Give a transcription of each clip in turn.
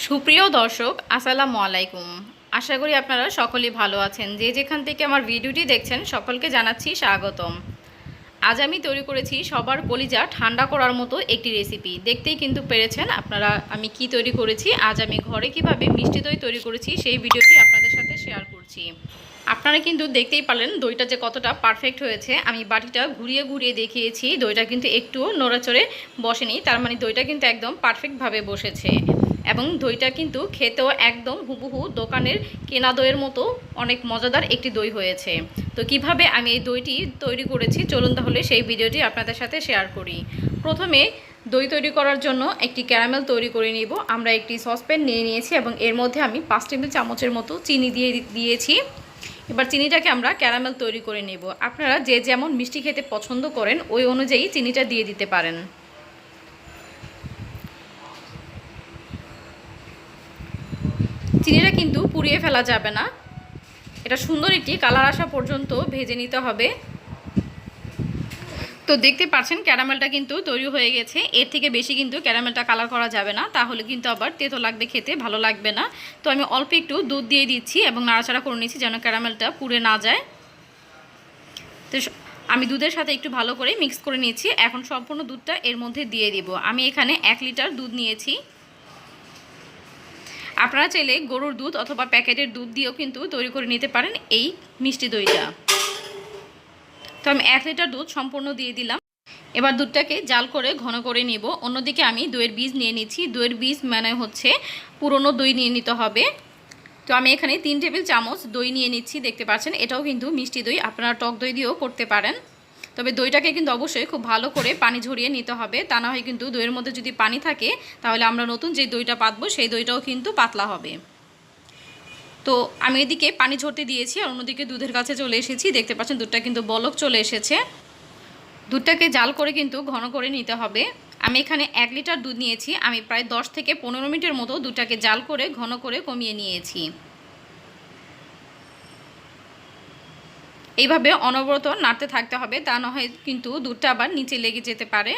সুপ্রিয় দর্শক আসসালামু আলাইকুম। আশা করি আপনারা সকলেই ভালো আছেন। যে যেখান থেকে আমার ভিডিওটি দেখছেন সকলকে জানাচ্ছি স্বাগতম। আজ আমি তৈরি করেছি সবার কলিজা ঠান্ডা করার মতো একটি রেসিপি। দেখতেই কিন্তু পেরেছেন আপনারা আমি কি তৈরি করেছি। আজ আমি ঘরে কিভাবে মিষ্টি দই তৈরি করেছি সেই ভিডিওটি আপনাদের সাথে শেয়ার করছি। আপনারা কিন্তু দেখতেই পারলেন দইটা যে কতটা পারফেক্ট হয়েছে। আমি বাটিটা ঘুরিয়ে ঘুরিয়ে দেখিয়েছি, দইটা কিন্তু একটু নড়াচড়ে বসেনি, তার মানে দইটা কিন্তু একদম পারফেক্টভাবে বসেছে। এবং দইটা কিন্তু খেতেও একদম হুবহু দোকানের কেনা দইয়ের মতো অনেক মজাদার একটি দই হয়েছে। তো কিভাবে আমি এই দইটি তৈরি করেছি চলুন তাহলে সেই ভিডিওটি আপনাদের সাথে শেয়ার করি। প্রথমে দই তৈরি করার জন্য একটি ক্যারামেল তৈরি করে নিব। আমরা একটি সসপ্যান নিয়ে নিয়েছি এবং এর মধ্যে আমি 5 টেবিল চামচের মতো চিনি দিয়েছি। এবার চিনিটাকে আমরা ক্যারামেল তৈরি করে নেব। আপনারা যে যেমন মিষ্টি খেতে পছন্দ করেন ওই অনুযায়ী চিনিটা দিয়ে দিতে পারেন। চিনিটা কিন্তু পুড়িয়ে ফেলা যাবে না, এটা সুন্দর একটি কালার আসা পর্যন্ত ভেজে নিতে হবে। তো দেখতে পাচ্ছেন ক্যারামেলটা কিন্তু তৈরি হয়ে গেছে। এর থেকে বেশি কিন্তু ক্যারামেলটা কালার করা যাবে না, তাহলে কিন্তু আবার তেতো লাগবে, খেতে ভালো লাগবে না। তো আমি অল্প একটু দুধ দিয়ে দিচ্ছি এবং নাড়াচাড়া করে নিচ্ছি যেন ক্যারামেলটা পুড়ে না যায়। তো আমি দুধের সাথে একটু ভালো করে মিক্স করে নিচ্ছি। এখন সম্পূর্ণ দুধটা এর মধ্যে দিয়ে দিব। আমি এখানে 1 লিটার দুধ নিয়েছি। আপনারা চাইলে গরুর দুধ অথবা প্যাকেটের দুধ দিয়েও কিন্তু তৈরি করে নিতে পারেন এই মিষ্টি দইটা। তো আমি 1 লিটার দুধ সম্পূর্ণ দিয়ে দিলাম। এবার দুধটাকে জাল করে ঘন করে নেব। অন্যদিকে আমি দইয়ের বীজ নিয়ে নিচ্ছি। দইয়ের বীজ মানে হচ্ছে পুরনো দই নিয়ে নিতে হবে। তো আমি এখানে 3 টেবিল চামচ দই নিয়ে নিচ্ছি। দেখতে পাচ্ছেন এটাও কিন্তু মিষ্টি দই, আপনারা টক দই দিয়েও করতে পারেন। তবে দইটাকে কিন্তু অবশ্যই খুব ভালো করে পানি ঝরিয়ে নিতে হবে, তা না হয় কিন্তু দইয়ের মধ্যে যদি পানি থাকে তাহলে আমরা নতুন যে দইটা পাতবো সেই দইটাও কিন্তু পাতলা হবে। তো আমি এদিকে পানি ঝরতে দিয়েছি আর অন্যদিকে দুধের কাছে চলে এসেছি। দেখতে পাচ্ছেন দুধটা কিন্তু বলক চলে এসেছে। দুধটাকে জাল করে কিন্তু ঘন করে নিতে হবে। আমি এখানে 1 লিটার দুধ নিয়েছি। আমি প্রায় 10 থেকে 15 মিনিটের মতো দুধটাকে জাল করে ঘন করে কমিয়ে নিয়েছি। এইভাবে অনবরত নাড়তে থাকতে হবে, তা না হয় কিন্তু দুধটা আবার নিচে লেগে যেতে পারে।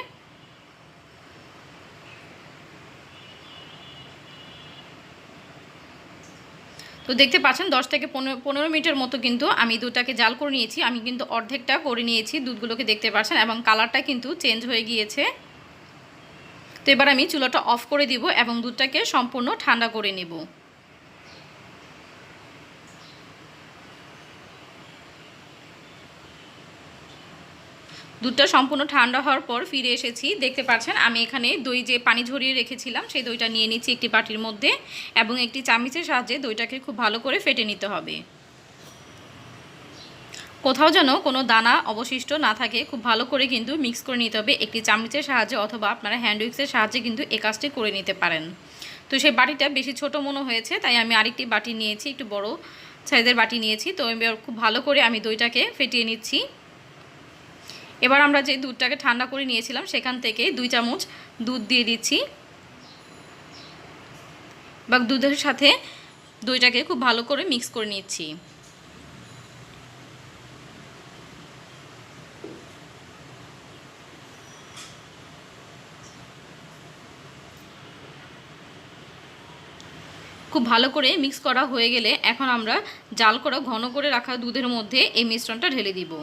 তো দেখতে পাচ্ছেন 10 থেকে 15 মিনিটের মতো কিন্তু আমি দুধটাকে জাল করে নিয়েছি। আমি কিন্তু অর্ধেকটা করে নিয়েছি দুধগুলোকে, দেখতে পাচ্ছেন, এবং কালারটা কিন্তু চেঞ্জ হয়ে গিয়েছে। তো এবার আমি চুলাটা অফ করে দিব এবং দুধটাকে সম্পূর্ণ ঠান্ডা করে নেব। দুধটা সম্পূর্ণ ঠান্ডা হওয়ার পর ফিরে এসেছি। দেখতে পাচ্ছেন আমি এখানে দই যে পানি ঝরিয়ে রেখেছিলাম সেই দইটা নিয়ে নিচ্ছি একটি বাটির মধ্যে এবং একটি চামচের সাহায্যে দইটাকে খুব ভালো করে ফেটে নিতে হবে। কোথাও যেন কোনো দানা অবশিষ্ট না থাকে, খুব ভালো করে কিন্তু মিক্স করে নিতে হবে একটি চামচের সাহায্যে, অথবা আপনারা হ্যান্ড উইক্সের সাহায্যে কিন্তু এই কাজটি করে নিতে পারেন। তো সেই বাটিটা বেশি ছোট মনে হয়েছে, তাই আমি আরেকটি বাটি নিয়েছি, একটু বড় সাইজের বাটি নিয়েছি। তো খুব ভালো করে আমি দইটাকে ফেটিয়ে নিচ্ছি। এবার আমরা যে দুধটাকে ঠান্ডা করে নিয়েছিলাম সেখান থেকে 2 চামচ দুধ দিয়ে দিচ্ছি বা দুধের সাথে দইটাকে খুব ভালো করে মিক্স করে নিচ্ছি। খুব ভালো করে মিক্স করা হয়ে গেলে এখন আমরা জাল করা ঘন করে রাখা দুধের মধ্যে এই মিশ্রণটা ঢেলে দিব।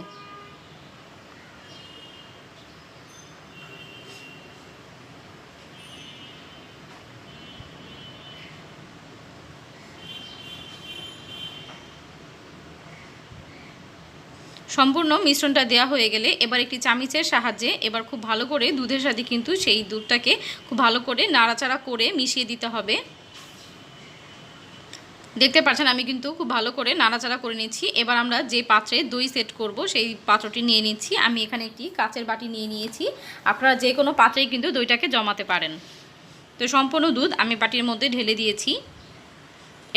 সম্পূর্ণ মিশ্রণটা দেওয়া হয়ে গেলে এবার একটি চামচের সাহায্যে এবার খুব ভালো করে দুধের সাথে কিন্তু সেই দুধটাকে খুব ভালো করে নাড়াচাড়া করে মিশিয়ে দিতে হবে। দেখতে পাচ্ছেন আমি কিন্তু খুব ভালো করে নাড়াচাড়া করে নিচ্ছি। এবার আমরা যে পাত্রে দই সেট করব সেই পাত্রটি নিয়ে নিচ্ছি। আমি এখানে একটি কাচের বাটি নিয়ে নিয়েছি, আপনারা যে কোনো পাত্রেই কিন্তু দইটাকে জমাতে পারেন। তো সম্পূর্ণ দুধ আমি বাটির মধ্যে ঢেলে দিয়েছি।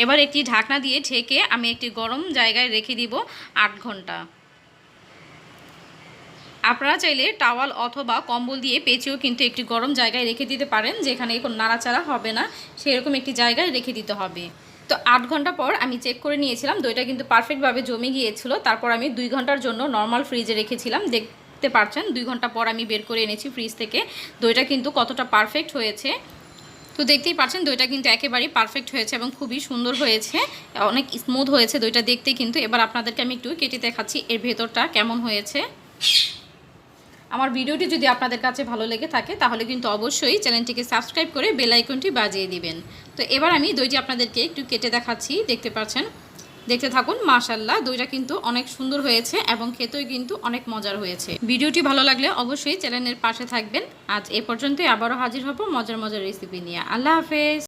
এবার একটি ঢাকনা দিয়ে ঢেকে আমি একটি গরম জায়গায় রেখে দিব 8 ঘন্টা। আপনারা চাইলে টাওয়াল অথবা কম্বল দিয়ে পেঁচিয়েও কিন্তু একটি গরম জায়গায় রেখে দিতে পারেন, যেখানে কোনো নাড়াচাড়া হবে না, সেরকম একটি জায়গায় রেখে দিতে হবে। তো 8 ঘন্টা পর আমি চেক করে নিয়েছিলাম, দইটা কিন্তু পারফেক্টভাবে জমে গিয়েছিল। তারপর আমি 2 ঘন্টার জন্য নর্মাল ফ্রিজে রেখেছিলাম। দেখতে পাচ্ছেন 2 ঘন্টা পর আমি বের করে এনেছি ফ্রিজ থেকে। দইটা কিন্তু কতটা পারফেক্ট হয়েছে। তো দেখতেই পাচ্ছেন দইটা কিন্তু একেবারেই পারফেক্ট হয়েছে এবং খুবই সুন্দর হয়েছে, অনেক স্মুথ হয়েছে দইটা দেখতে কিন্তু। এবার আপনাদেরকে আমি একটু কেটে দেখাচ্ছি এর ভেতরটা কেমন হয়েছে। আমার ভিডিওটি যদি আপনাদের কাছে ভালো লেগে থাকে তাহলে কিন্তু অবশ্যই চ্যানেলটিকে সাবস্ক্রাইব করে বেল আইকনটি বাজিয়ে দিবেন। তো এবার আমি দইটি আপনাদেরকে একটু কেটে দেখাচ্ছি, দেখতে পাচ্ছেন। দেখতে থাকুন। মাশাআল্লাহ, দইটা কিন্তু অনেক সুন্দর হয়েছে এবং খেতেও কিন্তু অনেক মজার হয়েছে। ভিডিওটি ভালো লাগলে অবশ্যই চ্যানেলের পাশে থাকবেন। আজ এ পর্যন্তই, আবারও হাজির হব মজার মজার রেসিপি নিয়ে। আল্লাহ হাফেজ।